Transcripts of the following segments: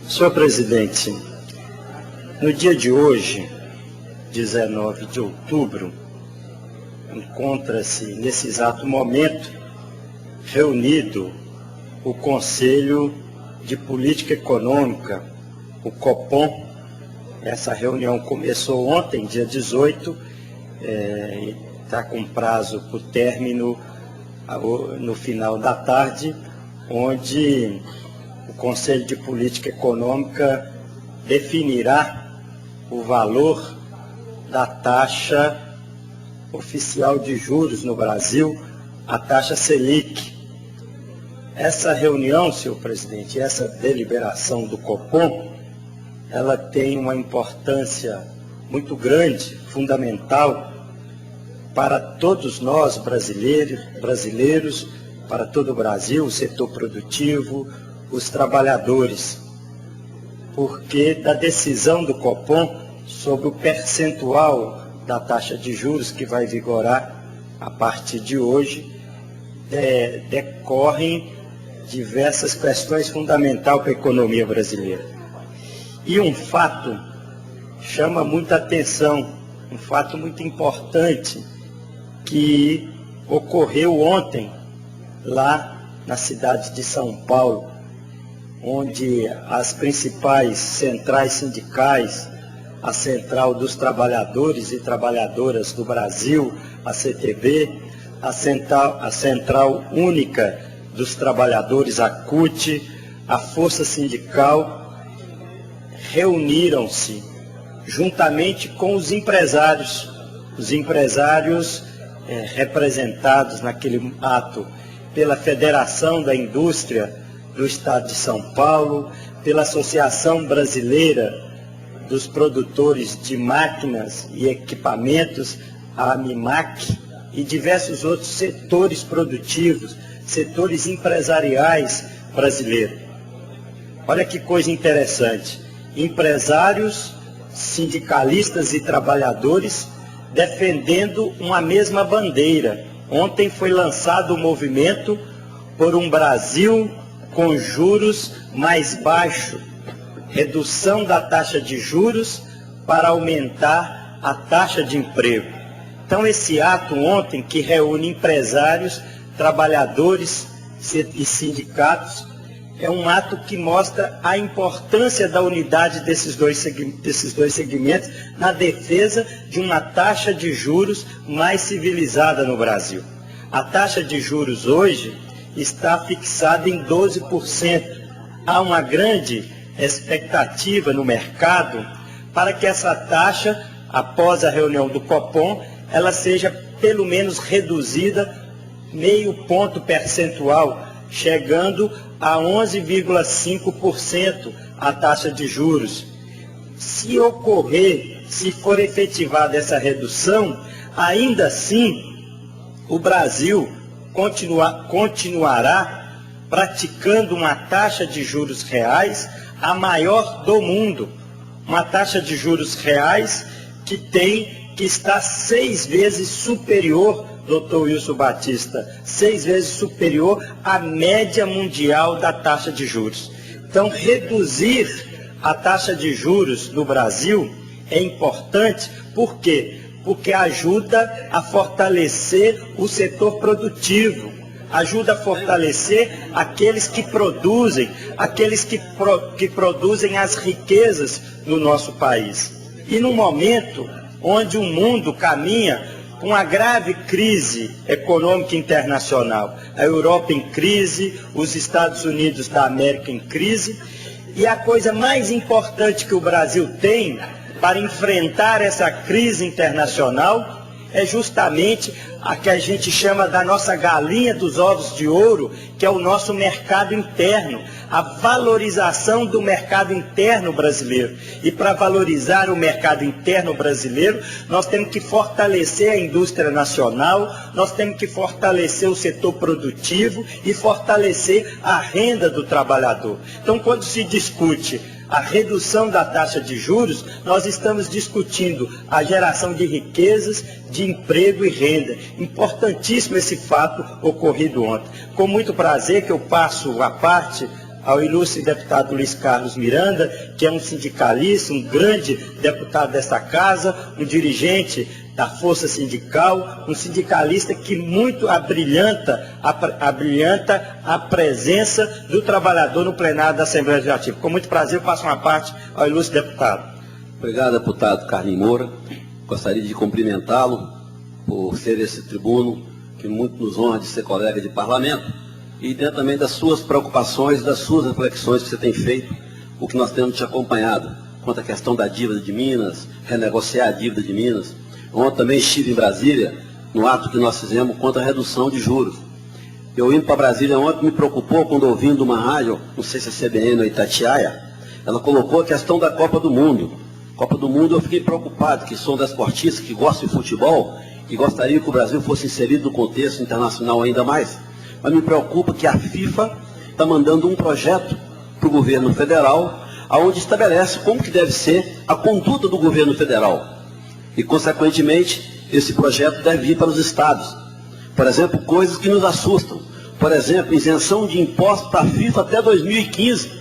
Senhor presidente, no dia de hoje, 19 de outubro, encontra-se nesse exato momento reunido o Conselho de Política Econômica, o COPOM. Essa reunião começou ontem, dia 18, está com prazo para o término no final da tarde, onde o Conselho de Política Econômica definirá o valor da taxa oficial de juros no Brasil, a taxa Selic. Essa reunião, senhor presidente, essa deliberação do COPOM, ela tem uma importância muito grande, fundamental, para todos nós brasileiros, para todo o Brasil, o setor produtivo, os trabalhadores, porque da decisão do COPOM sobre o percentual da taxa de juros que vai vigorar a partir de hoje, decorrem diversas questões fundamentais para a economia brasileira. E um fato chama muita atenção, um fato muito importante que ocorreu ontem lá na cidade de São Paulo, onde as principais centrais sindicais, a Central dos Trabalhadores e Trabalhadoras do Brasil, a CTB, a Central Única dos Trabalhadores, a CUT, a Força Sindical, reuniram-se juntamente com os empresários representados naquele ato pela Federação da Indústria do Estado de São Paulo, pela Associação Brasileira dos Produtores de Máquinas e Equipamentos, a AMIMAC, e diversos outros setores produtivos, setores empresariais brasileiros. Olha que coisa interessante, empresários, sindicalistas e trabalhadores defendendo uma mesma bandeira. Ontem foi lançado o movimento por um Brasil com juros mais baixos, redução da taxa de juros para aumentar a taxa de emprego. Então esse ato ontem, que reúne empresários, trabalhadores e sindicatos, é um ato que mostra a importância da unidade desses dois segmentos na defesa de uma taxa de juros mais civilizada no Brasil. A taxa de juros hoje está fixada em 12%. Há uma grande expectativa no mercado para que essa taxa, após a reunião do COPOM, ela seja pelo menos reduzida meio ponto percentual, chegando a 11,5% a taxa de juros. Se for efetivada essa redução, ainda assim o Brasil continuará praticando uma taxa de juros reais a maior do mundo, uma taxa de juros reais que está 6 vezes superior, doutor Wilson Batista, 6 vezes superior à média mundial da taxa de juros. Então, reduzir a taxa de juros no Brasil é importante, por quê? Porque ajuda a fortalecer o setor produtivo, ajuda a fortalecer aqueles que produzem, que produzem as riquezas no nosso país. E no momento onde o mundo caminha com uma grave crise econômica internacional, a Europa em crise, os Estados Unidos da América em crise, e a coisa mais importante que o Brasil tem para enfrentar essa crise internacional é justamente a que a gente chama da nossa galinha dos ovos de ouro, que é o nosso mercado interno, a valorização do mercado interno brasileiro. E para valorizar o mercado interno brasileiro, nós temos que fortalecer a indústria nacional, nós temos que fortalecer o setor produtivo e fortalecer a renda do trabalhador. Então, quando se discute a redução da taxa de juros, nós estamos discutindo a geração de riquezas, de emprego e renda. Importantíssimo esse fato ocorrido ontem. Com muito prazer que eu passo a parte ao ilustre deputado Luiz Carlos Miranda, que é um sindicalista, um grande deputado desta casa, um dirigente da força sindical, um sindicalista que muito abrilhanta a presença do trabalhador no plenário da Assembleia Legislativa. Com muito prazer, eu passo uma parte ao ilustre deputado. Obrigado, deputado Carlinhos Moura. Gostaria de cumprimentá-lo por ser esse tribuno que muito nos honra de ser colega de parlamento e dentro também das suas preocupações, das suas reflexões que você tem feito, o que nós temos te acompanhado quanto à questão da dívida de Minas, renegociar a dívida de Minas. Ontem também estive em Brasília, no ato que nós fizemos contra a redução de juros. Eu indo para Brasília ontem me preocupou quando ouvindo uma rádio, não sei se é CBN ou Itatiaia, ela colocou a questão da Copa do Mundo. Copa do Mundo eu fiquei preocupado, que sou um desportista que gosta de futebol e gostaria que o Brasil fosse inserido no contexto internacional ainda mais. Mas me preocupa que a FIFA está mandando um projeto para o governo federal, onde estabelece como que deve ser a conduta do governo federal. E, consequentemente, esse projeto deve ir para os estados. Por exemplo, coisas que nos assustam. Por exemplo, isenção de impostos para a FIFA até 2015,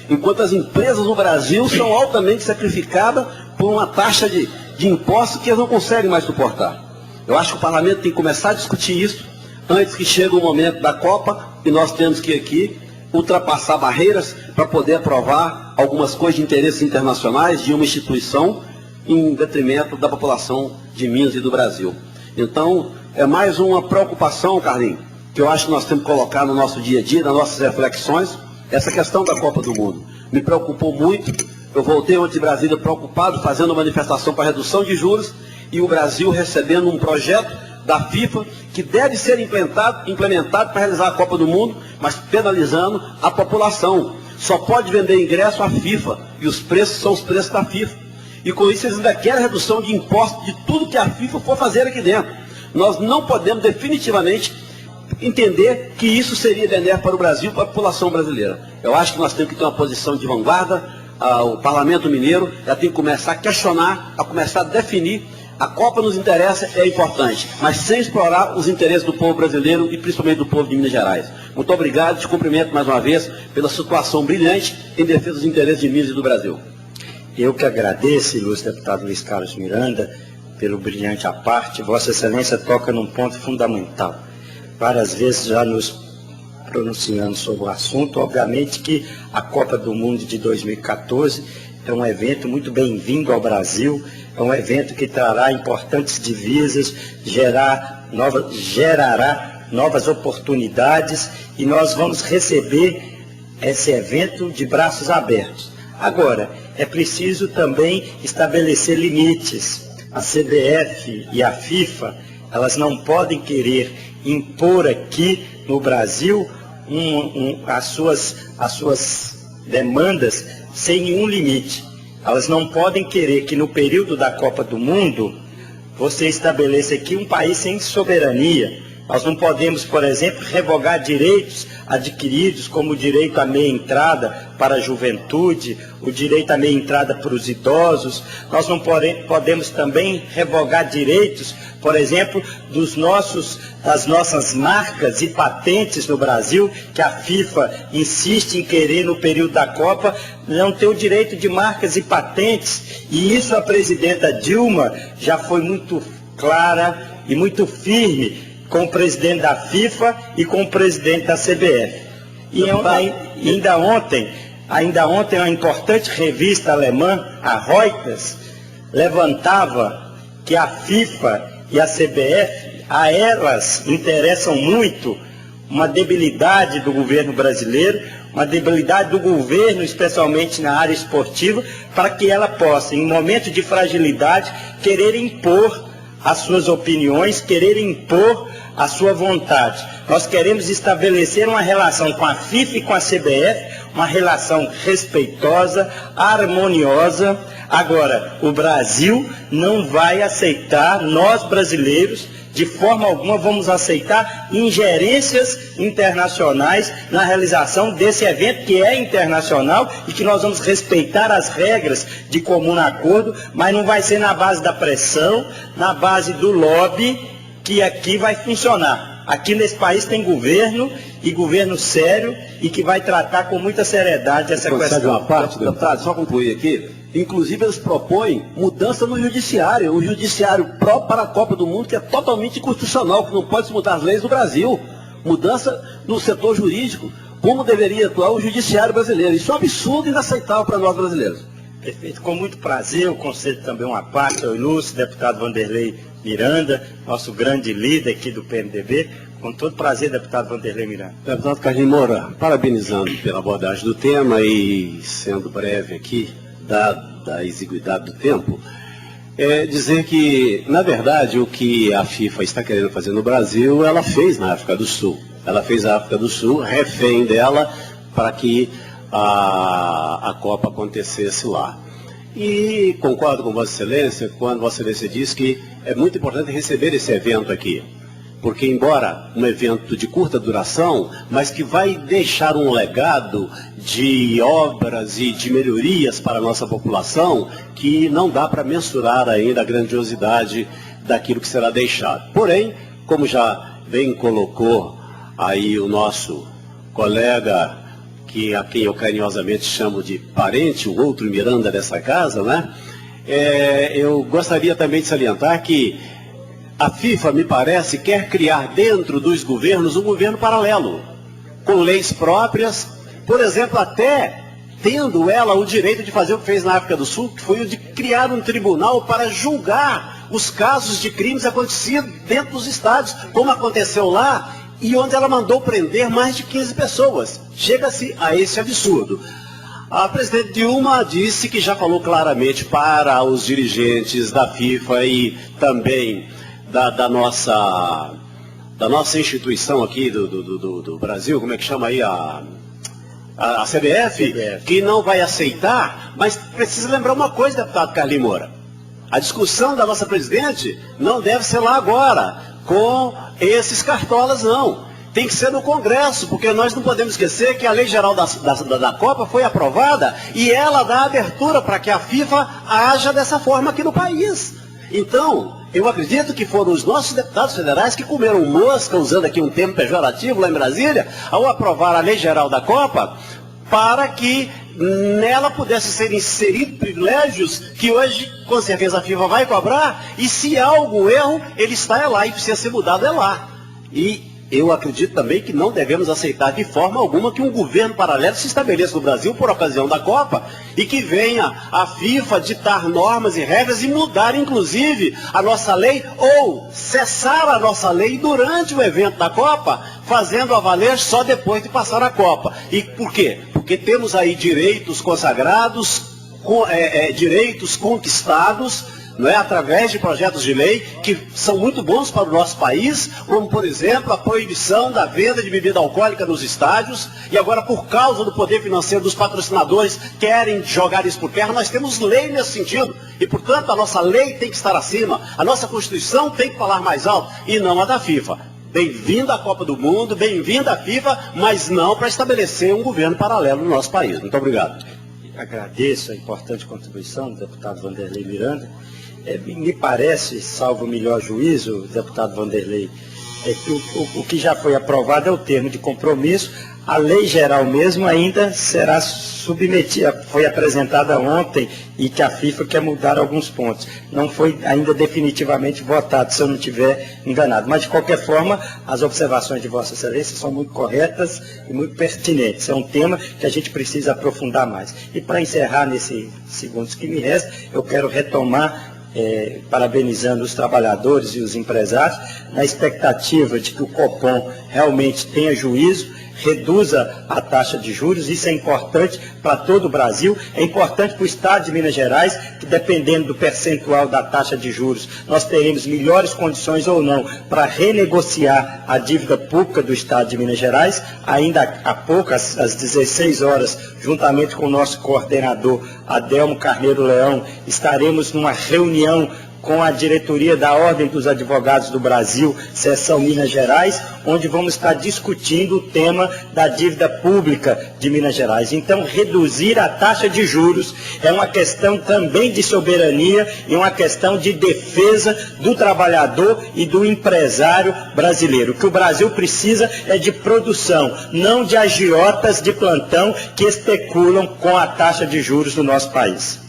enquanto as empresas no Brasil são altamente sacrificadas por uma taxa de impostos que elas não conseguem mais suportar. Eu acho que o parlamento tem que começar a discutir isso antes que chegue o momento da Copa, e nós temos que aqui ultrapassar barreiras para poder aprovar algumas coisas de interesses internacionais de uma instituição em detrimento da população de Minas e do Brasil. Então, é mais uma preocupação, Carlinhos, que eu acho que nós temos que colocar no nosso dia a dia, nas nossas reflexões, essa questão da Copa do Mundo. Me preocupou muito, eu voltei ontem de Brasília preocupado, fazendo manifestação para redução de juros, e o Brasil recebendo um projeto da FIFA que deve ser implementado para realizar a Copa do Mundo, mas penalizando a população. Só pode vender ingresso a FIFA, e os preços são os preços da FIFA. E com isso eles ainda querem redução de impostos de tudo que a FIFA for fazer aqui dentro. Nós não podemos definitivamente entender que isso seria benéfico para o Brasil, para a população brasileira. Eu acho que nós temos que ter uma posição de vanguarda. O Parlamento Mineiro já tem que começar a questionar, a começar a definir. A Copa nos interessa, é importante, mas sem explorar os interesses do povo brasileiro e principalmente do povo de Minas Gerais. Muito obrigado, te cumprimento mais uma vez pela situação brilhante em defesa dos interesses de Minas e do Brasil. Eu que agradeço, ilustre deputado Luiz Carlos Miranda, pelo brilhante à parte. Vossa Excelência toca num ponto fundamental. Várias vezes já nos pronunciamos sobre o assunto. Obviamente que a Copa do Mundo de 2014 é um evento muito bem-vindo ao Brasil, é um evento que trará importantes divisas, gerará novas oportunidades, e nós vamos receber esse evento de braços abertos. Agora, é preciso também estabelecer limites. A CBF e a FIFA, elas não podem querer impor aqui no Brasil as suas demandas sem nenhum limite. Elas não podem querer que no período da Copa do Mundo você estabeleça aqui um país sem soberania. Nós não podemos, por exemplo, revogar direitos adquiridos, como o direito à meia entrada para a juventude, o direito à meia entrada para os idosos. Nós não podemos também revogar direitos, por exemplo, das nossas marcas e patentes no Brasil, que a FIFA insiste em querer no período da Copa, não ter o direito de marcas e patentes. E isso a presidenta Dilma já foi muito clara e muito firme com o presidente da FIFA e com o presidente da CBF. E ainda ontem uma importante revista alemã, a Reuters, levantava que a FIFA e a CBF, a elas interessam muito uma debilidade do governo brasileiro, uma debilidade do governo, especialmente na área esportiva, para que ela possa, em momento de fragilidade, querer impor as suas opiniões, querer impor a sua vontade. Nós queremos estabelecer uma relação com a FIFA e com a CBF, uma relação respeitosa, harmoniosa. Agora, o Brasil não vai aceitar, nós brasileiros, de forma alguma vamos aceitar ingerências internacionais na realização desse evento que é internacional e que nós vamos respeitar as regras de comum acordo, mas não vai ser na base da pressão, na base do lobby, que aqui vai funcionar. Aqui nesse país tem governo, e governo sério, e que vai tratar com muita seriedade essa questão. Uma parte, deputado, só concluir aqui. Inclusive, eles propõem mudança no judiciário, o judiciário próprio para a Copa do Mundo, que é totalmente inconstitucional, que não pode se mudar as leis do Brasil. Mudança no setor jurídico, como deveria atuar o judiciário brasileiro. Isso é um absurdo e inaceitável para nós brasileiros. Perfeito. Com muito prazer, eu concedo também uma parte ao ilustre deputado Vanderlei Miranda, nosso grande líder aqui do PMDB. Com todo prazer, deputado Vanderlei Miranda. Deputado Carlinhos Moura, parabenizando pela abordagem do tema e sendo breve aqui, dada a exiguidade do tempo, dizer que, na verdade, o que a FIFA está querendo fazer no Brasil, ela fez na África do Sul. Ela fez a África do Sul refém dela para que a Copa acontecesse lá. E concordo com Vossa Excelência quando Vossa Excelência diz que é muito importante receber esse evento aqui. Porque, embora um evento de curta duração, mas que vai deixar um legado de obras e de melhorias para a nossa população, que não dá para mensurar ainda a grandiosidade daquilo que será deixado. Porém, como já bem colocou aí o nosso colega, a quem eu carinhosamente chamo de parente, o outro Miranda dessa casa, né? Eu gostaria também de salientar que a FIFA, me parece, quer criar dentro dos governos um governo paralelo, com leis próprias, por exemplo, até tendo ela o direito de fazer o que fez na África do Sul, que foi o de criar um tribunal para julgar os casos de crimes acontecidos dentro dos estádios, como aconteceu lá, e onde ela mandou prender mais de 15 pessoas. Chega-se a esse absurdo. A presidente Dilma disse que já falou claramente para os dirigentes da FIFA e também da nossa instituição aqui do Brasil, como é que chama aí, a CBF, que não vai aceitar, mas precisa lembrar uma coisa, deputado Carlinhos Moura. A discussão da nossa presidente não deve ser lá agora, com esses cartolas, não. Tem que ser no Congresso, porque nós não podemos esquecer que a Lei Geral da Copa foi aprovada e ela dá abertura para que a FIFA haja dessa forma aqui no país. Então, eu acredito que foram os nossos deputados federais que comeram mosca, usando aqui um termo pejorativo lá em Brasília, ao aprovar a Lei Geral da Copa, para que nela pudesse ser inseridos privilégios que hoje, com certeza, a FIFA vai cobrar, e se há algum erro, ele está lá e precisa ser mudado lá. E eu acredito também que não devemos aceitar de forma alguma que um governo paralelo se estabeleça no Brasil por ocasião da Copa e que venha a FIFA ditar normas e regras e mudar, inclusive, a nossa lei ou cessar a nossa lei durante o evento da Copa, fazendo-a valer só depois de passar a Copa. E por quê? Porque temos aí direitos consagrados, direitos conquistados, não é, através de projetos de lei que são muito bons para o nosso país, como, por exemplo, a proibição da venda de bebida alcoólica nos estádios, e agora, por causa do poder financeiro dos patrocinadores, querem jogar isso por terra. Nós temos lei nesse sentido, e, portanto, a nossa lei tem que estar acima, a nossa Constituição tem que falar mais alto, e não a da FIFA. Bem-vinda à Copa do Mundo, bem-vinda à FIFA, mas não para estabelecer um governo paralelo no nosso país. Muito obrigado. Agradeço a importante contribuição do deputado Vanderlei Miranda. Me parece, salvo o melhor juízo, deputado Vanderlei, que o que já foi aprovado é o termo de compromisso. A lei geral mesmo ainda será submetida, foi apresentada ontem e que a FIFA quer mudar alguns pontos. Não foi ainda definitivamente votado, se eu não estiver enganado. Mas, de qualquer forma, as observações de Vossa Excelência são muito corretas e muito pertinentes. É um tema que a gente precisa aprofundar mais. E para encerrar nesses segundos que me restam, eu quero retomar parabenizando os trabalhadores e os empresários, na expectativa de que o Copom realmente tenha juízo, reduza a taxa de juros. Isso é importante para todo o Brasil, é importante para o Estado de Minas Gerais, que dependendo do percentual da taxa de juros, nós teremos melhores condições ou não para renegociar a dívida pública do Estado de Minas Gerais. Ainda há pouco, às 16 horas, juntamente com o nosso coordenador Adelmo Carneiro Leão, estaremos numa reunião com a diretoria da Ordem dos Advogados do Brasil, seção Minas Gerais, onde vamos estar discutindo o tema da dívida pública de Minas Gerais. Então, reduzir a taxa de juros é uma questão também de soberania e uma questão de defesa do trabalhador e do empresário brasileiro. O que o Brasil precisa é de produção, não de agiotas de plantão que especulam com a taxa de juros do nosso país.